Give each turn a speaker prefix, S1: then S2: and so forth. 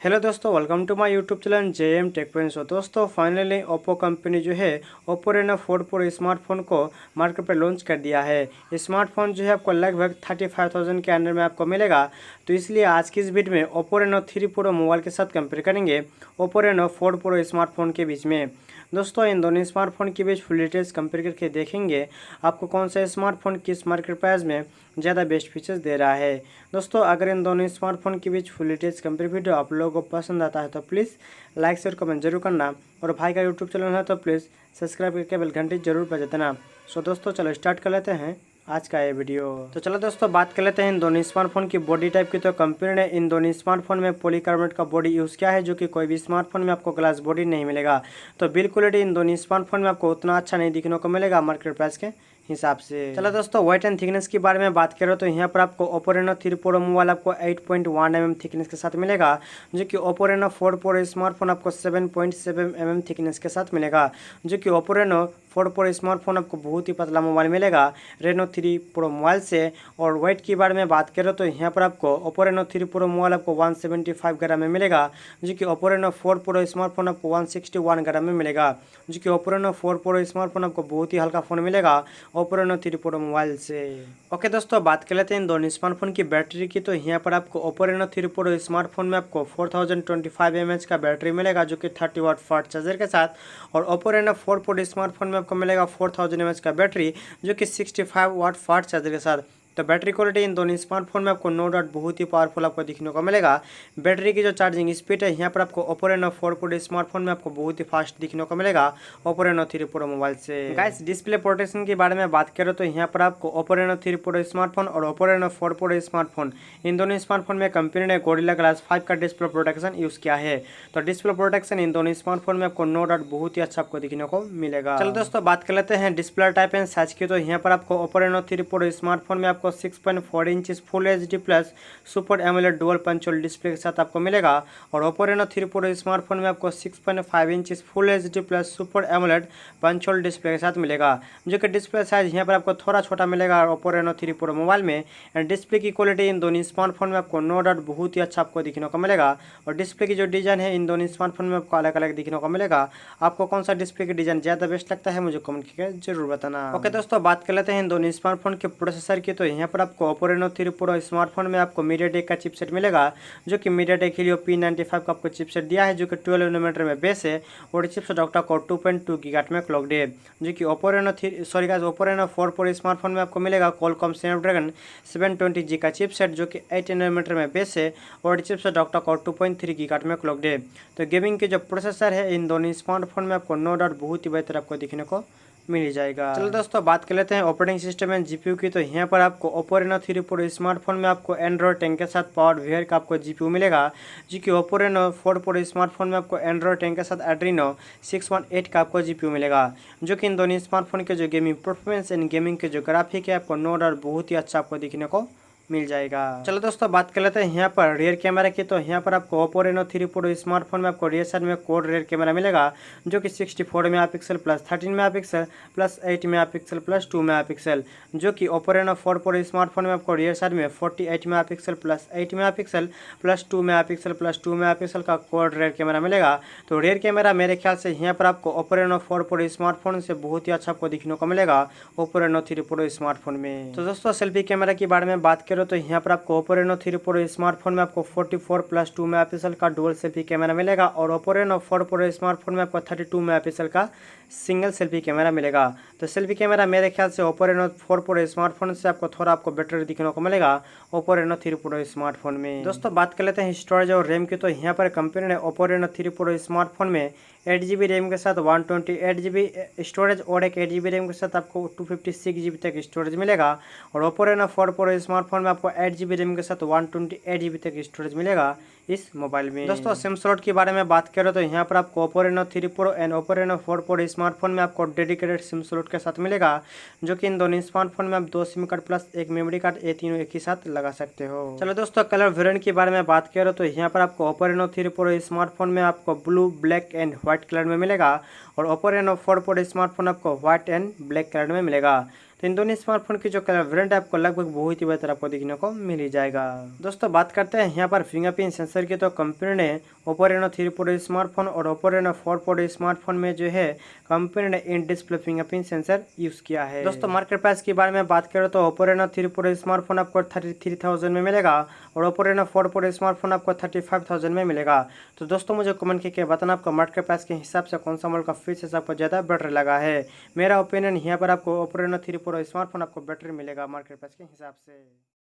S1: Hello दोस्तों, welcome to my YouTube channel JM tech point. दोस्तों finally Oppo company जो है ओप्पो रेनो 4 प्रो स्मार्टफोन को market पर लॉन्च कर दिया है। स्मार्टफोन जो है आपको लगभग 35,000 के अंडर में आपको मिलेगा। तो इसलिए आज की इस वीडियो में ओप्पो रेनो 3 प्रो मोबाइल के साथ कंपेयर करेंगे ओप्पो रेनो 4 प्रो स्मार्टफोन के बीच में। दोस्तों इन दोनों स्मार्टफोन के बीच फुल डिटेल्स कंपेयर करके देखेंगे आपको कौन सा स्मार्टफोन किस मार्केट प्राइस में ज़्यादा बेस्ट फीचर्स दे रहा है। दोस्तों अगर इन दोनों स्मार्टफोन के बीच फुल डिटेल्स कंपेयर वीडियो आप लोगों को पसंद आता है तो प्लीज़ लाइक शेयर कमेंट जरूर करना, और भाई का यूट्यूब चैनल है तो प्लीज़ सब्सक्राइब करके बेल घंटी जरूर बजा देना। सो दोस्तों चलो स्टार्ट कर लेते हैं आज का ये वीडियो। तो चलो दोस्तों बात कर लेते हैं इन दोनों स्मार्टफोन की बॉडी टाइप की। तो कंपनी ने इन दोनों स्मार्टफोन में पॉलीकार्बोनेट का बॉडी यूज़ किया है, जो कि कोई भी स्मार्टफोन में आपको ग्लास बॉडी नहीं मिलेगा। तो बिल्ड क्वालिटी इन दोनों स्मार्टफोन में आपको उतना अच्छा नहीं दिखने को मिलेगा मार्केट प्राइस के हिसाब से। चलो दोस्तों वेट एंड थिकनेस के बारे में बात करें तो यहाँ पर आपको ओप्पो रेनो 3 प्रो मोबाइल आपको 8.1 mm थिकनेस के साथ मिलेगा, जो कि ओप्पो रेनो 4 प्रो स्मार्टफोन आपको 7.7 mm थिकनेस के साथ मिलेगा, जो कि ओप्पो रेनो 4 प्रो स्मार्टफोन आपको बहुत ही पतला मोबाइल मिलेगा रेनो 3 प्रो मोबाइल से। और वेट के बारे में बात करें तो यहाँ पर आपको ओप्पो रेनो 3 प्रो मोबाइल आपको 175 ग्राम में मिलेगा, जो कि ओप्पो रेनो 4 प्रो स्मार्टफोन आपको 161 ग्राम में मिलेगा, जो कि ओप्पो रेनो 4 प्रो स्मार्टफोन आपको बहुत ही हल्का फ़ोन मिलेगा ओप्पो रेनो 3 प्रो मोबाइल से। ओके दोस्तों बात कर लेते हैं इन दोनों स्मार्टफोन की बैटरी की। तो यहाँ पर आपको ओप्पो रेनो 3 प्रो स्मार्टफोन में आपको 4025 mAh का बैटरी मिलेगा, जो कि 30 वाट फास्ट चार्जर के साथ। और ओप्पो रेनो 4 प्रो स्मार्टफोन में आपको मिलेगा 4000 mAh का बैटरी, जो कि 65 वाट फास्ट चार्जर के साथ। तो बैटरी क्वालिटी इन दोनों स्मार्टफोन में आपको नो डाउट बहुत ही पावरफुल आपको दिखने को मिलेगा। बैटरी की जो चार्जिंग स्पीड है यहाँ पर आपको ओप्पो रेनो 4 प्रो स्मार्टफोन में आपको बहुत ही फास्ट दिखने को मिलेगा ओप्पो रेनो 3 प्रो मोबाइल से। गाइस डिस्प्ले प्रोटेक्शन के बारे में बात करें तो यहाँ पर आपको ओप्पो रेनो 3 प्रो स्मार्टफोन और ओप्पो रेनो 4 प्रो स्मार्टफोन इन दोनों स्मार्टफोन में कंपनी ने गोरिल्ला ग्लास 5 का डिस्प्ले प्रोटेक्शन यूज़ किया है। तो डिस्प्ले प्रोटेक्शन इन दोनों स्मार्टफोन में आपको नो डाउट बहुत ही अच्छा आपको दिखने को मिलेगा। चलो दोस्तों बात कर लेते हैं डिस्प्ले टाइप एंड साइज की। तो यहाँ पर आपको ओप्पो रेनो 3 प्रो स्मार्टफोन में आपको 6.4 inch full HD plus super AMOLED dual punch hole display के साथ आपको मिलेगा। और ओप्पो रेनो 3 प्रो स्मार्टफोन में आपको 6.5 inch full HD plus super AMOLED punch hole display के साथ मिलेगा, जो कि डिस्प्ले साइज यहाँ पर आपको थोड़ा छोटा मिलेगा ओप्पो रेनो 3 प्रो मोबाइल में। एंड डिस्प्ले की क्वालिटी इन दोनों स्मार्टफोन में आपको नो डाउट बहुत ही अच्छा आपको दिखने को मिलेगा। और डिस्प्ले की जो डिज़ाइन है इन दोनों स्मार्टफोन में आपको अलग अलग दिखने को मिलेगा। आपको कौन सा डिस्प्ले की डिज़ाइन ज़्यादा बेस्ट लगता है मुझे कमेंट करके जरूर बताना। ओके दोस्तों बात कर लेते हैं इन दोनों स्मार्टफोन के प्रोसेसर की। तो यहाँ पर आपको ओप्पो रेनो 3 प्रो स्मार्टफोन में आपको मीडियाटेक का चिपसेट मिलेगा, जो कि मीडियाटेक हीलियो P95 का आपको चिपसेट दिया है, जो कि 12 नैनोमीटर में बेस है। और चिपसेट ऑक्टा कोर 2.2 गीगाहर्ट्ज में क्लॉक्ड है, जो कि ओप्पो रेनो 4 प्रो स्मार्टफोन में आपको मिलेगा क्वालकॉम स्नैपड्रैगन 720G का चिपसेट, जो कि 8 नैनोमीटर में बेस है। और चिपसेट ऑक्टा कोर 2.3 गीगाहर्ट्ज में क्लॉक्ड है। तो गेमिंग के जो प्रोसेसर है इन दोनों स्मार्टफोन में आपको नो डाउट बहुत ही बेहतर आपको दिखने को मिल जाएगा। चलो दोस्तों बात कर लेते हैं ऑपरेटिंग सिस्टम एंड जीपीयू की। तो यहाँ पर आपको ओप्पो रेनो 3 प्रो स्मार्टफोन में आपको एंड्रॉयड 10 के साथ पावर्ड वेयर का आपको जीपीयू मिलेगा, जो कि ओप्पो रेनो 4 प्रो स्मार्टफोन में आपको एंड्रॉयड 10 के साथ एड्रीनो 618 का आपको जीपीयू मिलेगा, जो कि इन दोनों स्मार्टफोन के जो गेमिंग परफॉर्मेंस एंड गेमिंग के जो ग्राफिक है आपको नो डाउट बहुत ही अच्छा आपको दिखने को मिल जाएगा। चलो दोस्तों बात कर लेते हैं यहाँ पर रियर कैमरा की। तो यहाँ पर आपको ओप्पो रेनो 3 प्रो स्मार्टफोन में आपको रियर साइड में कोड रियर कैमरा मिलेगा, जो कि 64 megapixel plus 13 megapixel plus 8 megapixel plus 2 megapixel, जो कि ओप्पो रेनो 4 प्रो स्मार्टफोन में आपको रियर साइड में 48 megapixel plus 8 megapixel plus 2 megapixel plus 2 megapixel का कोड रियर कैमरा मिलेगा। तो रियर कैमरा मेरे ख्याल से यहाँ पर आपको ओप्पो रेनो 4 प्रो स्मार्टफोन से बहुत ही अच्छा आपको दिखने को मिलेगा ओप्पो रेनो 3 प्रो स्मार्टफोन में। तो दोस्तों सेल्फी कैमरा के बारे में बात करें तो यहाँ पर आपको ओप्पो रेनो 3 प्रो स्मार्टफोन में आपको 44 प्लस 2 मेगापिक्सल का डुअल सेल्फी कैमरा मिलेगा। और ओप्पो रेनो 4 प्रो स्मार्टफोन में आपको 32 मेगापिक्सल का सिंगल सेल्फी कैमरा मिलेगा। तो सेल्फी कैमरा मेरे ख्याल से ओप्पो रेनो 4 प्रो स्मार्टफोन से आपको थोड़ा आपको बेटर दिखने को मिलेगा ओप्पो रेनो 3 प्रो स्मार्टफोन में। दोस्तों बात कर लेते हैं स्टोरेज और रैम की। तो यहाँ पर कंपनी ने ओप्पो रेनो 3 प्रो स्मार्टफोन में 8GB रैम के साथ 128GB स्टोरेज और एक 8GB रैम के साथ आपको 256GB तक स्टोरेज मिलेगा। और ओप्पो रेनो 4 प्रो स्मार्टफोन में आपको 8GB रैम के साथ 128GB तक स्टोरेज मिलेगा इस मोबाइल में। दोस्तों सिम स्लॉट के बारे में बात करें तो यहाँ पर आपको Oppo Reno 3 pro and Oppo Reno 4 pro smartphone में आपको डेडिकेटेड सिम स्लॉट के साथ मिलेगा, जो कि इन दोनों स्मार्टफोन में आप 2 सिम कार्ड प्लस एक मेमोरी कार्ड ये तीनों एक ही साथ लगा सकते हो। चलो दोस्तों कलर वेरिएंट के बारे में बात करें तो यहाँ पर आपको ओप्पो रेनो 3 प्रो स्मार्टफोन में आपको blue, black and white colour में मिलेगा। और ओप्पो रेनो 4 प्रो स्मार्टफोन आपको व्हाइट एंड ब्लैक कलर में मिलेगा। तो इन दोनों स्मार्टफोन की जो कलर वेरिएंट है आपको लगभग बहुत ही बेहतर आपको देखने को मिल ही जाएगा। दोस्तों बात करते हैं यहाँ पर फिंगरप्रिंट सेंसर की, तो कंपनी ने ओप्पो रेनो 3 प्रो स्मार्टफोन और ओप्पो रेनो 4 प्रो स्मार्टफोन में जो है कंपनी ने in display fingerprint sensor use किया है। दोस्तों मार्केट प्राइस के बारे में बात करें तो ओप्पो रेनो 3 प्रो स्मार्टफोन आपको 33,000 में मिलेगा और ओप्पो रेनो 4 प्रो स्मार्टफोन आपको 35,000 में मिलेगा। तो दोस्तों मुझे कमेंट करके बताना आपको मार्केट प्राइस के हिसाब से कौन सा मॉडल का फीचर्स आपको ज़्यादा बेटर लगा है। मेरा ओपिनियन यहाँ पर आपको ओप्पो रेनो 3 प्रो स्मार्टफोन आपको बेटर मिलेगा मार्केट प्राइस के हिसाब से।